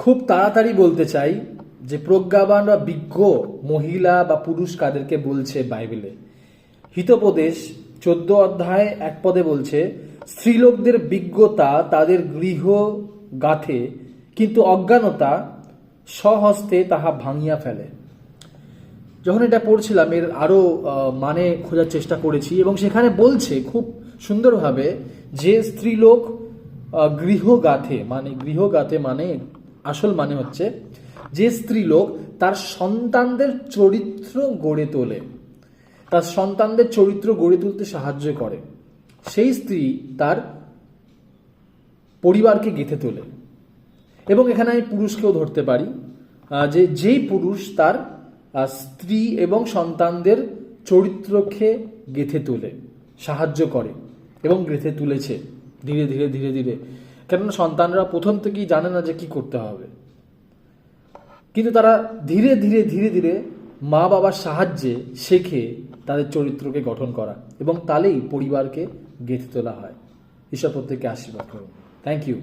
খুব তাড়াতাড়ি বলতে চাই যে প্রজ্ঞাবান বা বিজ্ঞ মহিলা বা পুরুষ কাদেরকে বলছে বাইবেলে। হিতোপদেশ 14 অধ্যায় 1 পদে বলছে, স্ত্রীলোকদের বিজ্ঞতা তাদের গৃহ গাথে, কিন্তু অজ্ঞানতা স্বহস্তে তাহা ভাঙিয়া ফেলে। যখন এটা পড়ছিলাম এর আরো মানে খোঁজার চেষ্টা করেছি এবং সেখানে বলছে খুব সুন্দরভাবে যে স্ত্রীলোক গৃহগাথে মানে আসল মানে হচ্ছে যে স্ত্রীলোক তার সন্তানদের চরিত্র গড়ে তোলে, তার সন্তানদের চরিত্র গড়ে তুলতে সাহায্য করে, সেই স্ত্রী তার পরিবারকে গেঁথে তোলে। এবং এখানে আমি পুরুষকেও ধরতে পারি, যে যেই পুরুষ তার স্ত্রী এবং সন্তানদের চরিত্রকে গেঁথে তোলে, সাহায্য করে এবং গেঁথে তুলেছে ধীরে ধীরে ধীরে ধীরে। কেননা সন্তানরা প্রথম থেকেই জানে না যে কি করতে হবে, কিন্তু তারা ধীরে ধীরে ধীরে ধীরে মা বাবার সাহায্যে শেখে তাদের চরিত্রকে গঠন করা, এবং তাহলেই পরিবারকে গেঁথে তোলা হয়। ঈশ্বর প্রত্যেককে আশীর্বাদ করুন। Thank you.